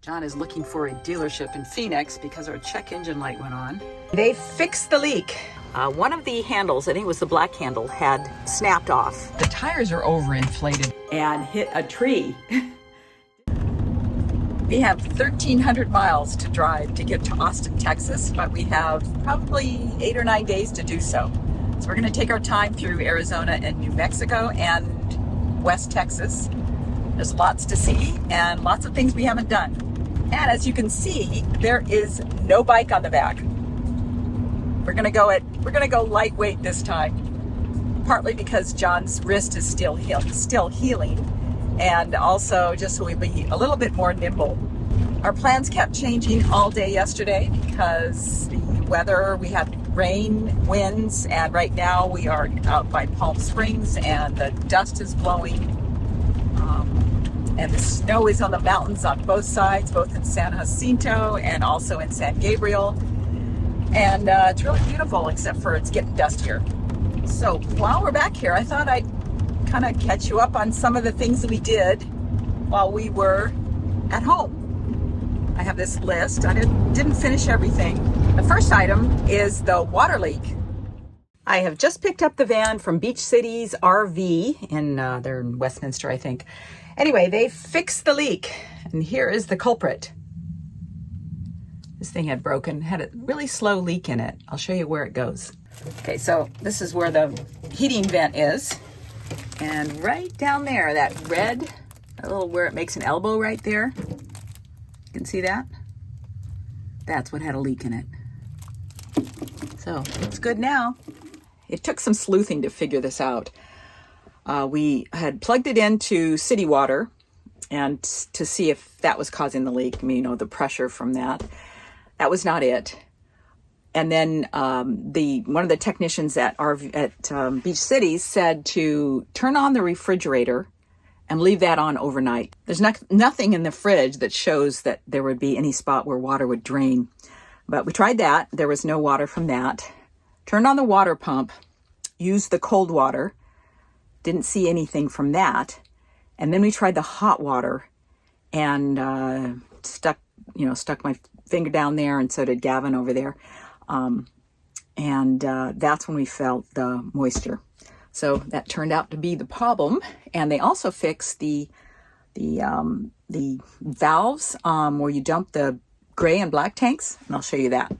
John is looking for a dealership in Phoenix because our check engine light went on. They fixed the leak. One of the handles, I think it was the black handle, had snapped off. The tires are overinflated and hit a tree. We have 1,300 miles to drive to get to Austin, Texas, but we have probably 8 or 9 days to do so. So we're going to take our time through Arizona and New Mexico and West Texas. There's lots to see and lots of things we haven't done. And as you can see, there is no bike on the back. We're gonna go lightweight this time, partly because John's wrist is still healing, and also just so we'll be a little bit more nimble. Our plans kept changing all day yesterday because the weather, we had rain, winds, and right now we are out by Palm Springs and the dust is blowing. And the snow is on the mountains on both sides, both in San Jacinto and also in San Gabriel. And it's really beautiful, except for it's getting dustier. So while we're back here, I thought I'd kind of catch you up on some of the things that we did while we were at home. I have this list. I didn't finish everything. The first item is the water leak. I have just picked up the van from Beach Cities RV, they're in Westminster, I think. Anyway, they fixed the leak, and here is the culprit. This thing had a really slow leak in it. I'll show you where it goes. Okay, so this is where the heating vent is. And right down there, that little where it makes an elbow right there. You can see that? That's what had a leak in it. So it's good now. It took some sleuthing to figure this out. We had plugged it into city water and to see if that was causing the leak, the pressure from that. That was not it. And then one of the technicians at Beach Cities said to turn on the refrigerator and leave that on overnight. There's nothing in the fridge that shows that there would be any spot where water would drain. But we tried that. There was no water from that. Turned on the water pump, used the cold water. Didn't see anything from that. And then we tried the hot water and stuck my finger down there, and so did Gavin over there. That's when we felt the moisture. So that turned out to be the problem. And they also fixed the valves where you dump the gray and black tanks, and I'll show you that.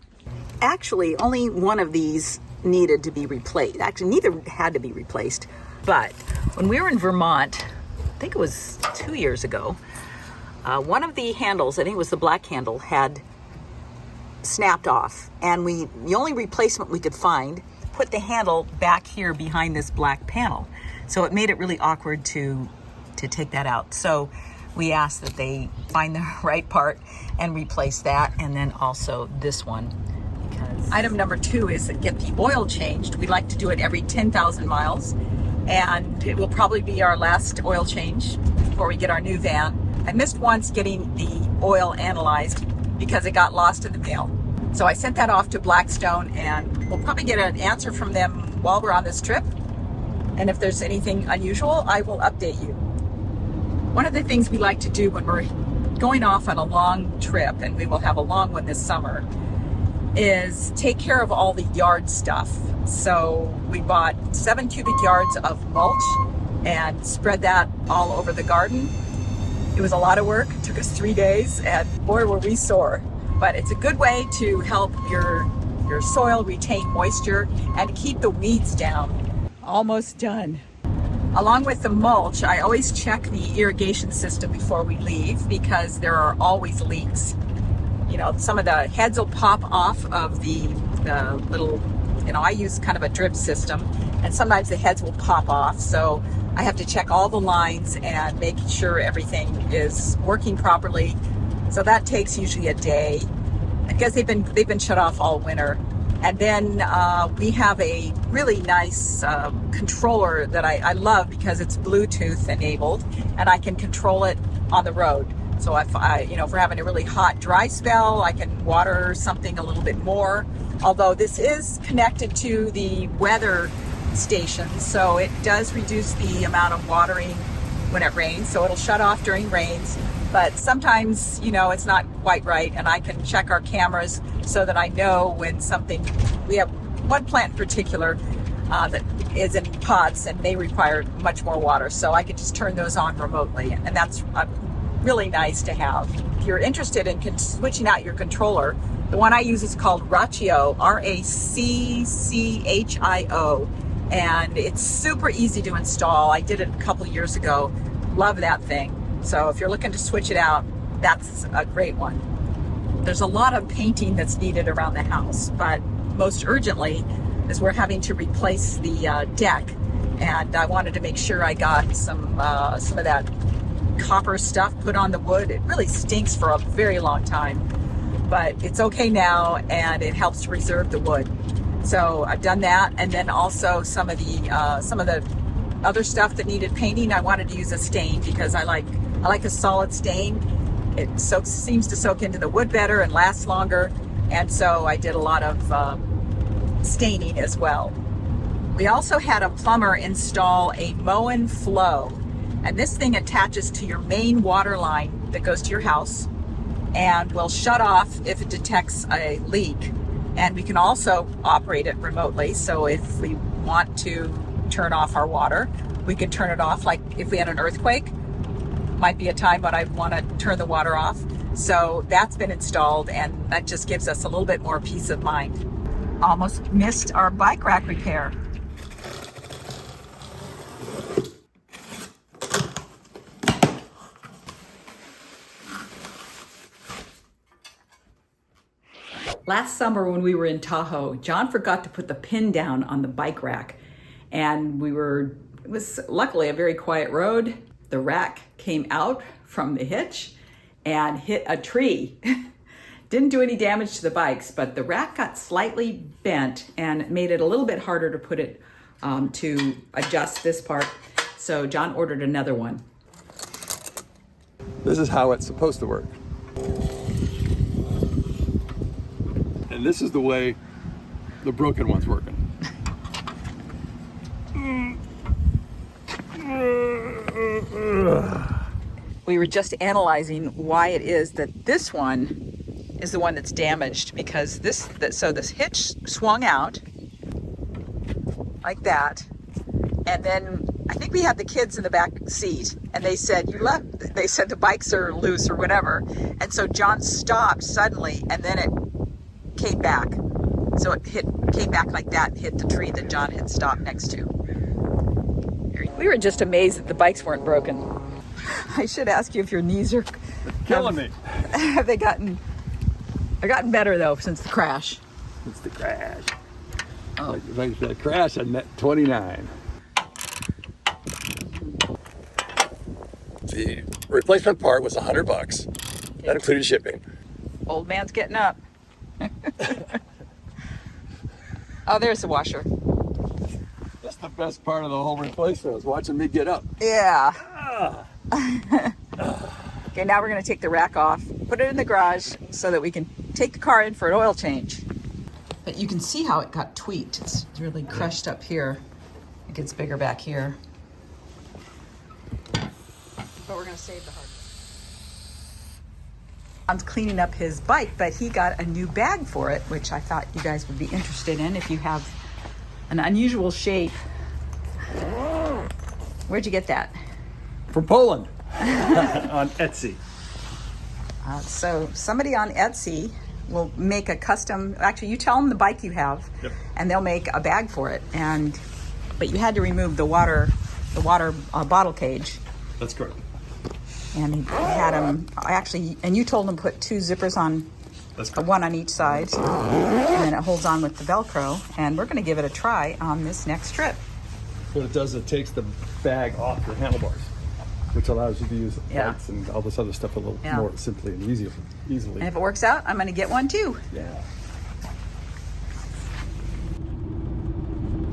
Actually, only one of these needed to be replaced. Actually, neither had to be replaced. But when we were in Vermont, I think it was 2 years ago, one of the handles, I think it was the black handle, had snapped off. And the only replacement we could find put the handle back here behind this black panel. So it made it really awkward to take that out. So we asked that they find the right part and replace that, and then also this one. Item number 2 is to get the oil changed. We like to do it every 10,000 miles. And it will probably be our last oil change before we get our new van. I missed once getting the oil analyzed because it got lost in the mail. So I sent that off to Blackstone, and we'll probably get an answer from them while we're on this trip. And if there's anything unusual, I will update you. One of the things we like to do when we're going off on a long trip, and we will have a long one this summer, is take care of all the yard stuff. So we bought 7 cubic yards of mulch and spread that all over the garden. It was a lot of work. It took us 3 days, and boy, were we sore. But it's a good way to help your soil retain moisture and keep the weeds down. Almost done. Along with the mulch, I always check the irrigation system before we leave because there are always leaks. Some of the heads will pop off of the little, I use kind of a drip system, and sometimes the heads will pop off. So I have to check all the lines and make sure everything is working properly. So that takes usually a day because they've been shut off all winter. And then we have a really nice controller that I love because it's Bluetooth enabled, and I can control it on the road. So if we're having a really hot, dry spell, I can water something a little bit more. Although this is connected to the weather station, so it does reduce the amount of watering when it rains. So it'll shut off during rains. But sometimes, you know, it's not quite right, and I can check our cameras so that I know when something, we have one plant in particular that is in pots and they require much more water, so I can just turn those on remotely, and that's really nice to have. If you're interested in switching out your controller, the one I use is called Raccio, R-A-C-C-H-I-O, and it's super easy to install. I did it a couple years ago. Love that thing. So if you're looking to switch it out, that's a great one. There's a lot of painting that's needed around the house, but most urgently is we're having to replace the deck, and I wanted to make sure I got some of that copper stuff put on the wood. It really stinks for a very long time, but it's okay now, and it helps to preserve the wood. So I've done that, and then also some of the other stuff that needed painting. I wanted to use a stain because I like a solid stain. It seems to soak into the wood better and last longer, and so I did a lot of staining as well. We also had a plumber install a Moen Flow, and this thing attaches to your main water line that goes to your house and will shut off if it detects a leak. And we can also operate it remotely, so if we want to turn off our water, we can turn it off. Like if we had an earthquake, might be a time when I want to turn the water off. So that's been installed, and that just gives us a little bit more peace of mind. Almost missed our bike rack repair. Last summer when we were in Tahoe, John forgot to put the pin down on the bike rack, and it was luckily a very quiet road. The rack came out from the hitch and hit a tree. Didn't do any damage to the bikes, but the rack got slightly bent and made it a little bit harder to put it to adjust this part. So John ordered another one. This is how it's supposed to work. And this is the way the broken one's working. We were just analyzing why it is that this one is the one that's damaged, because this hitch swung out like that, and then I think we had the kids in the back seat, and they said the bikes are loose or whatever, and so John stopped suddenly, and then it came back. So it came back like that and hit the tree that John had stopped next to. We were just amazed that the bikes weren't broken. I should ask you if your knees are killing me. Have they gotten? They're gotten better though since the crash. It's the crash. Oh. Like the crash on net 29. The replacement part was $100. That included shipping. Old man's getting up. Oh, there's the washer. That's the best part of the whole replacement, was watching me get up. Yeah. Okay, now we're going to take the rack off, put it in the garage so that we can take the car in for an oil change. But you can see how it got tweaked. It's really crushed up here. It gets bigger back here. But we're going to save the hardware. I'm cleaning up his bike, but he got a new bag for it, which I thought you guys would be interested in if you have an unusual shape. Where'd you get that? From Poland. On Etsy. So somebody on Etsy will make a custom, actually you tell them the bike you have, yep, and they'll make a bag for it. But you had to remove the water bottle cage. That's correct. And he had them actually, and you told him to put two zippers on, one on each side, and then it holds on with the Velcro. And we're going to give it a try on this next trip. What it does, it takes the bag off the handlebars, which allows you to use lights and all this other stuff a little more simply and easily. And if it works out, I'm going to get one too. Yeah.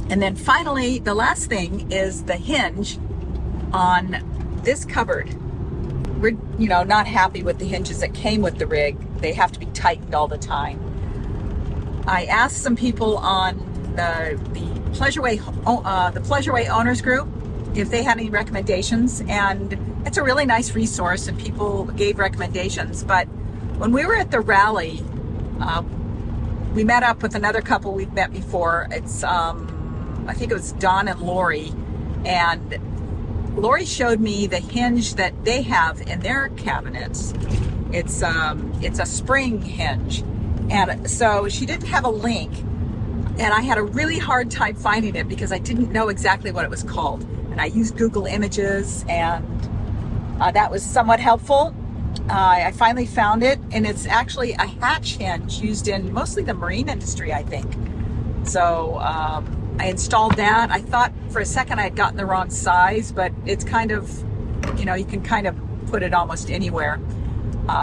And then finally, the last thing is the hinge on this cupboard. We're, not happy with the hinges that came with the rig. They have to be tightened all the time. I asked some people on the Pleasureway owners group if they had any recommendations, and it's a really nice resource and people gave recommendations. But when we were at the rally, we met up with another couple we've met before. It's I think it was Don and Lori, and Lori showed me the hinge that they have in their cabinets. It's a spring hinge, and so she didn't have a link, and I had a really hard time finding it because I didn't know exactly what it was called. And I used Google Images, and that was somewhat helpful. I finally found it, and it's actually a hatch hinge used in mostly the marine industry, I think. So I installed that. I thought for a second I had gotten the wrong size, but it's kind of, you can kind of put it almost anywhere.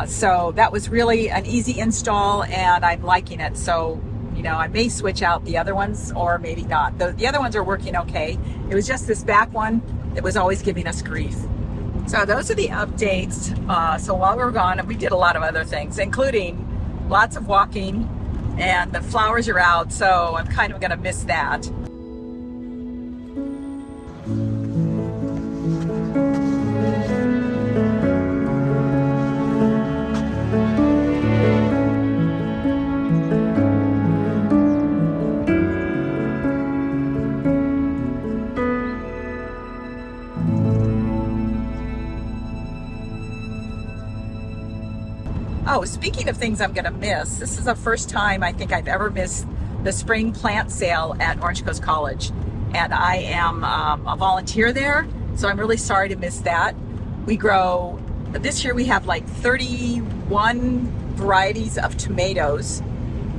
So that was really an easy install, and I'm liking it. So, I may switch out the other ones or maybe not. The other ones are working okay. It was just this back one that was always giving us grief. So those are the updates. So while we were gone, we did a lot of other things, including lots of walking, and the flowers are out, so I'm kind of going to miss that. Oh, speaking of things I'm going to miss, this is the first time I think I've ever missed the spring plant sale at Orange Coast College. And I am a volunteer there, so I'm really sorry to miss that. This year we have like 31 varieties of tomatoes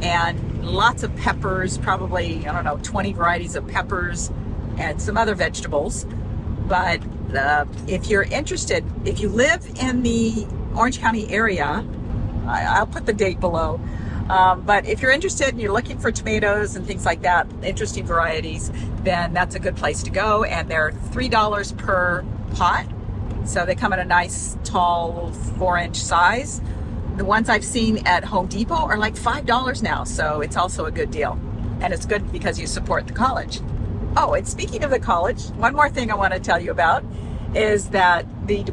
and lots of peppers, probably, 20 varieties of peppers and some other vegetables. But if you're interested, if you live in the Orange County area, I'll put the date below. But if you're interested and you're looking for tomatoes and things like that, interesting varieties, then that's a good place to go. And they're $3 per pot. So they come in a nice, tall, 4-inch size. The ones I've seen at Home Depot are like $5 now. So it's also a good deal. And it's good because you support the college. Oh, and speaking of the college, one more thing I want to tell you about is that the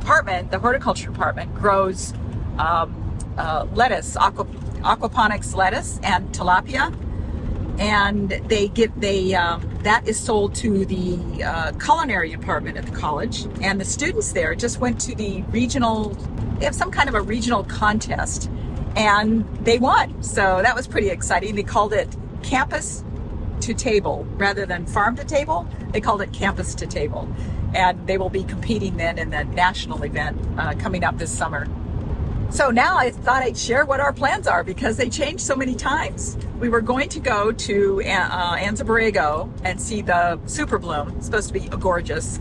horticulture department grows lettuce, aquaponics lettuce and tilapia, and that is sold to the culinary department at the college, and the students there just went to they have some kind of a regional contest, and they won. So that was pretty exciting. They called it Campus to Table rather than Farm to Table. They called it Campus to Table, and they will be competing then in the national event coming up this summer. So now I thought I'd share what our plans are because they changed so many times. We were going to go to Anza Borrego and see the super bloom. It's supposed to be gorgeous.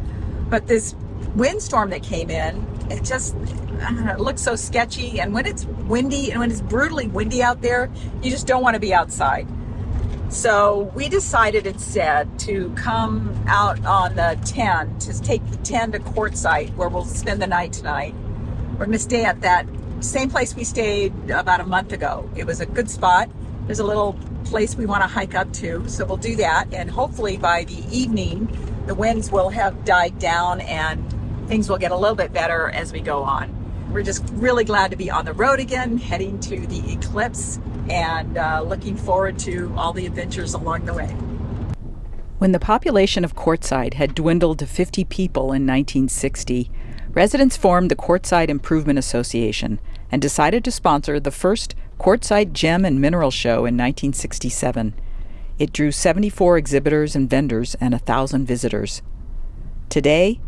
But this windstorm that came in, it just it looks so sketchy. And when it's windy and when it's brutally windy out there, you just don't want to be outside. So we decided instead to come out on the 10, to take the 10 to Quartzsite, where we'll spend the night tonight. We're going to stay at that same place we stayed about a month ago. It was a good spot. There's a little place we want to hike up to, so we'll do that. And hopefully by the evening, the winds will have died down and things will get a little bit better as we go on. We're just really glad to be on the road again, heading to the eclipse, and looking forward to all the adventures along the way. When the population of Quartzsite had dwindled to 50 people in 1960, residents formed the Quartzsite Improvement Association and decided to sponsor the first Quartzsite Gem and Mineral Show in 1967. It drew 74 exhibitors and vendors and 1,000 visitors. Today,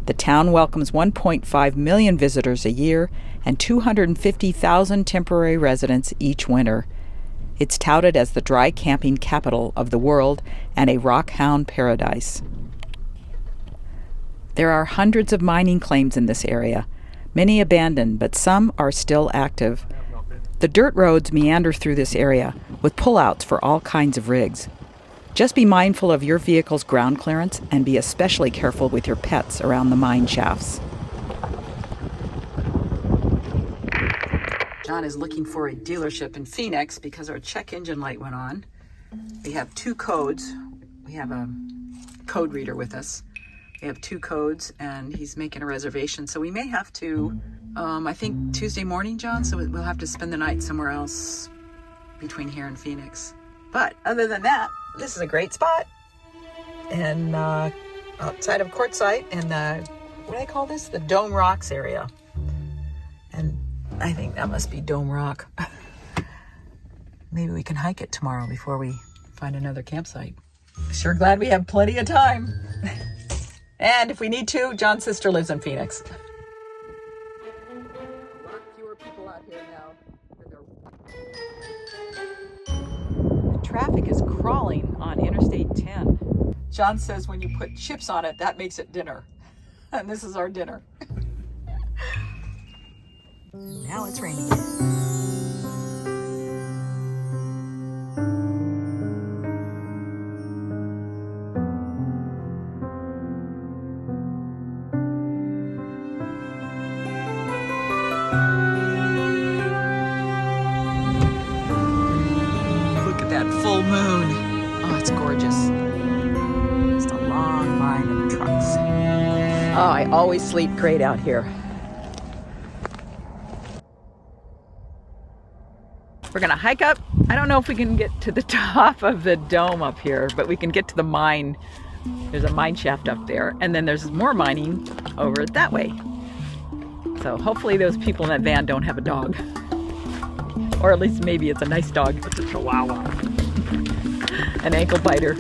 the town welcomes 1.5 million visitors a year and 250,000 temporary residents each winter. It's touted as the dry camping capital of the world and a rockhound paradise. There are hundreds of mining claims in this area, many abandoned, but some are still active. The dirt roads meander through this area, with pullouts for all kinds of rigs. Just be mindful of your vehicle's ground clearance and be especially careful with your pets around the mine shafts. John is looking for a dealership in Phoenix because our check engine light went on. We have 2 codes. We have a code reader with us. We have 2 codes, and he's making a reservation. So we may have to, I think Tuesday morning, John, so we'll have to spend the night somewhere else between here and Phoenix. But other than that, this is a great spot. And outside of Quartzsite and what do they call this? The Dome Rocks area. And I think that must be Dome Rock. Maybe we can hike it tomorrow before we find another campsite. Sure glad we have plenty of time. And if we need to, John's sister lives in Phoenix. A lot fewer people out here now. The traffic is crawling on Interstate 10. John says when you put chips on it, that makes it dinner. And this is our dinner. Now it's raining. Look at that full moon. Oh, it's gorgeous. Just a long line of trucks. Oh, I always sleep great out here. We're gonna hike up. I don't know if we can get to the top of the dome up here, but we can get to the mine. There's a mine shaft up there, and then there's more mining over that way. So hopefully those people in that van don't have a dog. Or at least maybe it's a nice dog. It's a chihuahua. An ankle biter.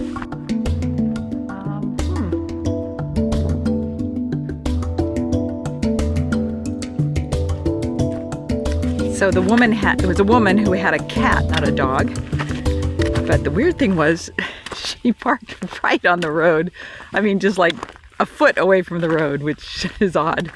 So the woman it was a woman who had a cat, not a dog. But the weird thing was she parked right on the road. I mean, just like a foot away from the road, which is odd.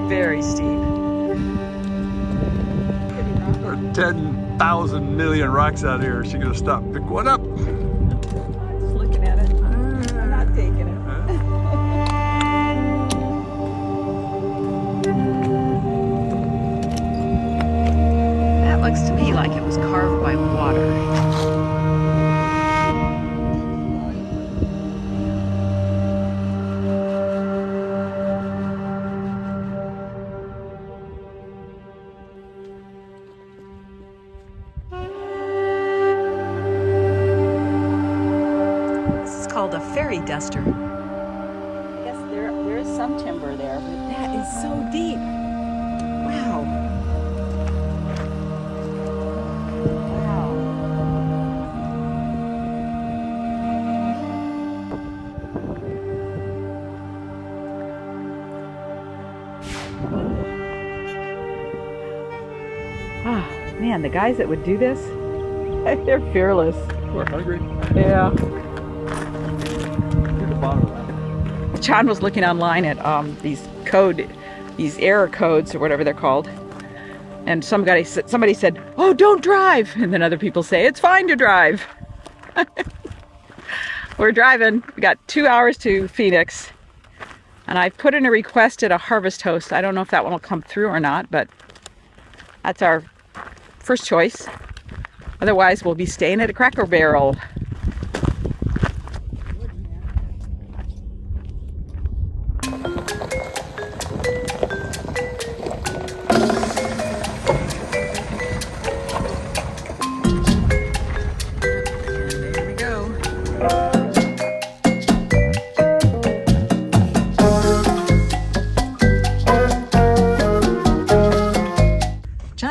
Very steep. There are 10,000 million rocks out here. She gonna stop, pick one up. I'm just looking at it. I'm not taking it. That looks to me like it was carved by water. Called a fairy duster. I guess there is some timber there, but that is so deep. Wow. Wow. Ah, man, the guys that would do this, they're fearless. We're hungry. Yeah. John John was looking online at these error codes or whatever they're called, and somebody said, "Oh, don't drive," and then other people say it's fine to drive. We're driving. We got 2 hours to Phoenix, and I've put in a request at a Harvest Host. I don't know if that one will come through or not, but that's our first choice. Otherwise, we'll be staying at a Cracker Barrel.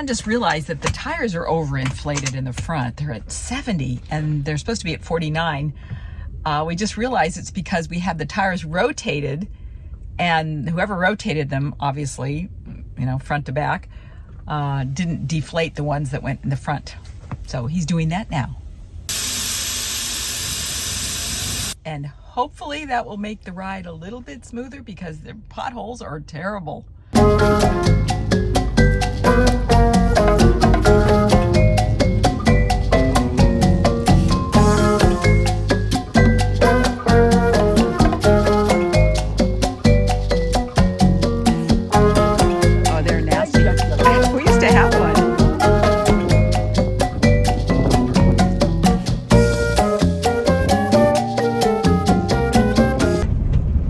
Just realized that the tires are overinflated in the front. They're at 70 and they're supposed to be at 49. We just realized it's because we had the tires rotated, and whoever rotated them, obviously, front to back, didn't deflate the ones that went in the front. So he's doing that now. And hopefully that will make the ride a little bit smoother, because the potholes are terrible. Oh, they're nasty. We used to have one.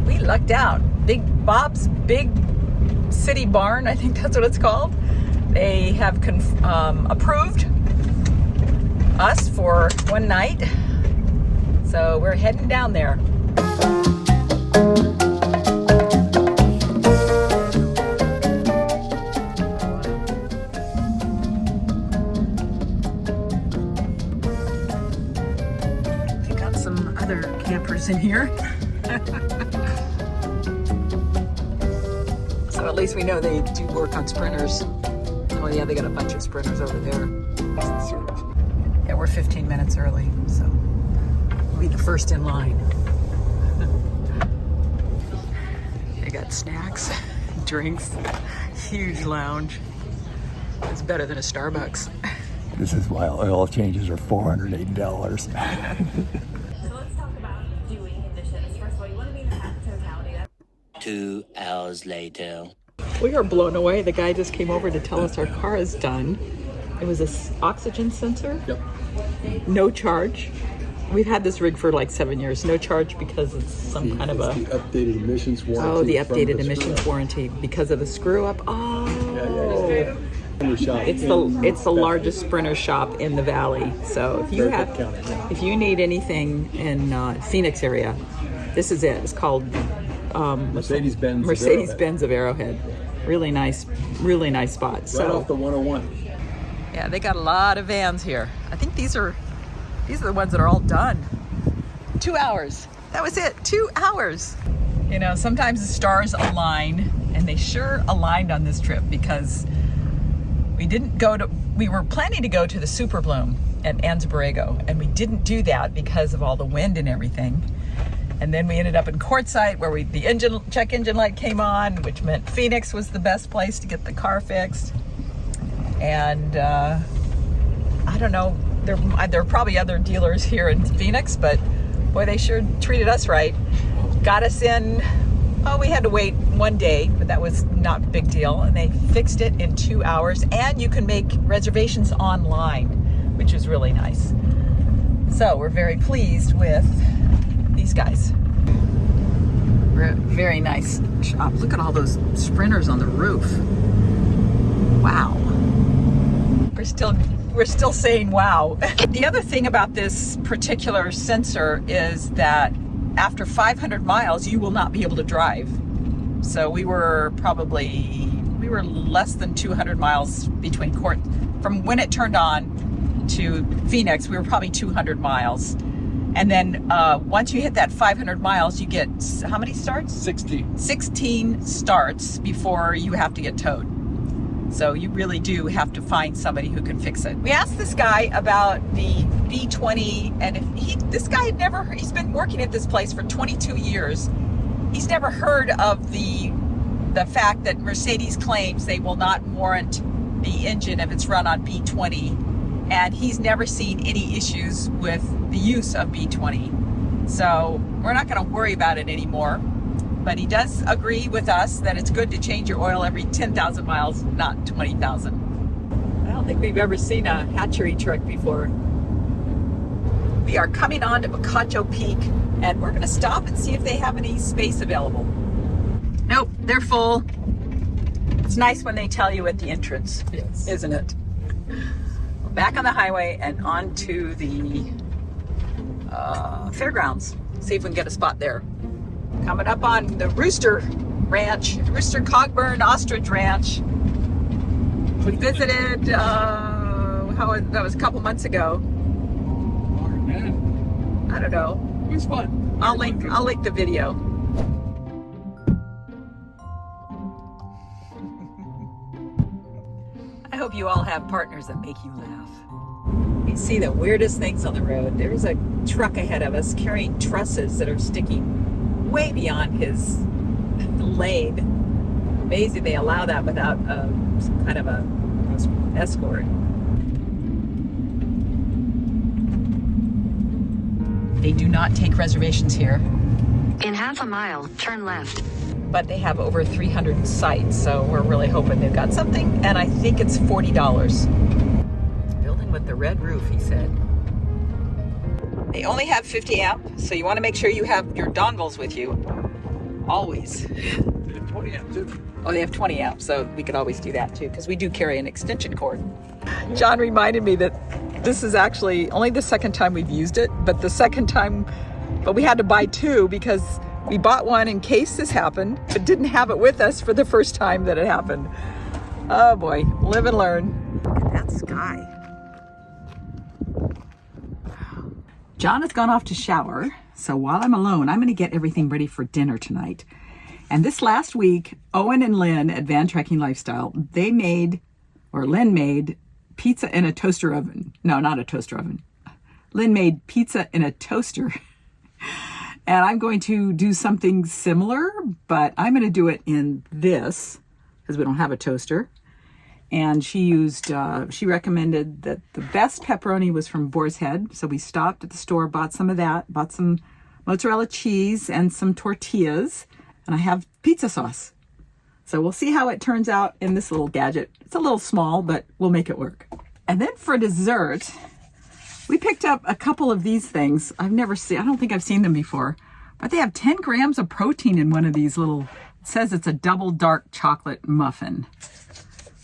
We lucked out. Big Bob's Big City Barn, I think that's what it's called. They have approved us for one night. So we're heading down there. We got some other campers in here. So at least we know they do work on sprinters. Oh yeah, they got a bunch of sprinters over there. Yeah, we're 15 minutes early, so we'll be the first in line. They got snacks, drinks, huge lounge. It's better than a Starbucks. This is why oil changes are $480. So let's talk about doing conditions. First of all, you want to be in the totality. 2 hours later. We are blown away. The guy just came over to tell us our car is done. It was an oxygen sensor. Yep. No charge. We've had this rig for like 7 years. No charge because it's some kind of a... the updated emissions warranty. Oh, the from updated the emissions screw-up. warranty because of the screw up. Oh, Sprinter shop it's the largest sprinter shop in the valley. So if you Fairfield County, yeah. if you need anything in Phoenix area, this is it. It's called Mercedes-Benz of Arrowhead. Really nice spot. Right So off the 101. yeah, they got a lot of vans here. I think these are the ones that are all done. 2 hours. That was it. 2 hours. You know, sometimes the stars align, and they sure aligned on this trip because we were planning to go to the Super Bloom at Anza-Borrego, and we didn't do that because of all the wind and everything. And then we ended up in Quartzsite where the check engine light came on, which meant Phoenix was the best place to get the car fixed. And I don't know, there are probably other dealers here in Phoenix, but boy, they sure treated us right. Got us in, we had to wait 1 day, but that was not a big deal. And they fixed it in 2 hours, and you can make reservations online, which is really nice. So we're very pleased with these guys. Very nice shop. Look at all those sprinters on the roof. Wow. We're still saying wow. The other thing about this particular sensor is that after 500 miles, you will not be able to drive. So we were less than 200 miles from when it turned on to Phoenix, we were probably 200 miles. And then once you hit that 500 miles, you get how many starts? 16 starts before you have to get towed. So you really do have to find somebody who can fix it. We asked this guy about the B20, and he's been working at this place for 22 years. He's never heard of the fact that Mercedes claims they will not warrant the engine if it's run on B20. And he's never seen any issues with the use of B20. So we're not going to worry about it anymore. But he does agree with us that it's good to change your oil every 10,000 miles, not 20,000. I don't think we've ever seen a hatchery truck before. We are coming on to Bocacho Peak, and we're going to stop and see if they have any space available. Nope, they're full. It's nice when they tell you at the entrance, yes. Isn't it? Back on the highway and on to the fairgrounds. See if we can get a spot there. Coming up on the Rooster Cogburn Ostrich Ranch. We visited, that was a couple months ago. I don't know. It was fun. I'll link the video. I hope you all have partners that make you laugh. You see the weirdest things on the road. There's a truck ahead of us carrying trusses that are sticking way beyond his lane. Amazing they allow that without some kind of a escort. They do not take reservations here, In half a mile, turn left. but they have over 300 sites, so we're really hoping they've got something, and I think it's $40. Building with the red roof, he said. They only have 50 amp, so you want to make sure you have your dongles with you. Always. 20 amp too. Oh, they have 20 amp, so we could always do that too, because we do carry an extension cord. John reminded me that this is actually only the second time we've used it, but we had to buy two because we bought one in case this happened, but didn't have it with us for the first time that it happened. Oh boy, live and learn. Look at that sky. John has gone off to shower, so while I'm alone, I'm going to get everything ready for dinner tonight. And this last week, Owen and Lynn at Van Trekking Lifestyle, Lynn made pizza in a toaster oven. No, not a toaster oven. Lynn made pizza in a toaster. And I'm going to do something similar, but I'm going to do it in this because we don't have a toaster. And she recommended that the best pepperoni was from Boar's Head. So we stopped at the store, bought some of that, bought some mozzarella cheese and some tortillas. And I have pizza sauce. So we'll see how it turns out in this little gadget. It's a little small, but we'll make it work. And then for dessert, we picked up a couple of these things. I don't think I've seen them before, but they have 10 grams of protein in one of these little, it says it's a double dark chocolate muffin.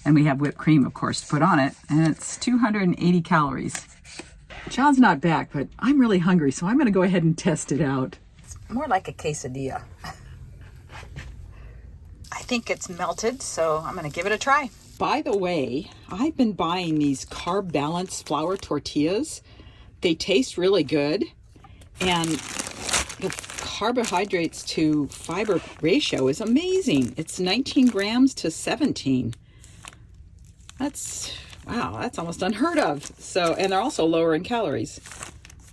And we have whipped cream, of course, to put on it. And it's 280 calories. John's not back, but I'm really hungry, so I'm going to go ahead and test it out. It's more like a quesadilla. I think it's melted, so I'm going to give it a try. By the way, I've been buying these carb balanced flour tortillas. They taste really good, and the carbohydrates to fiber ratio is amazing. It's 19 grams to 17. That's almost unheard of. So, and they're also lower in calories.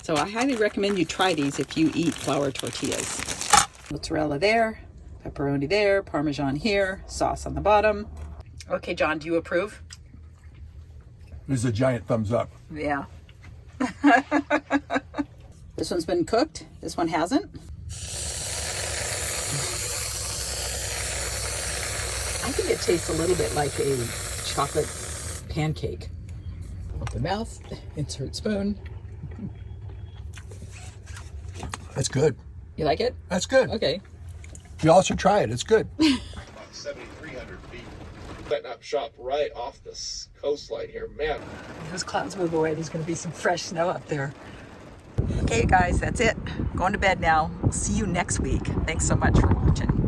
So I highly recommend you try these if you eat flour tortillas. Mozzarella there, pepperoni there, Parmesan here, sauce on the bottom. Okay, John, do you approve? This is a giant thumbs up. Yeah. This one's been cooked. This one hasn't. I think it tastes a little bit like a chocolate pancake. Open mouth, insert spoon. That's good. You like it? That's good. Okay. You all should try it. It's good. About 7,300 feet. Setting up shop right off the coastline here. Man. Those clouds move away. There's going to be some fresh snow up there. Okay, guys, that's it. Going to bed now. We'll see you next week. Thanks so much for watching.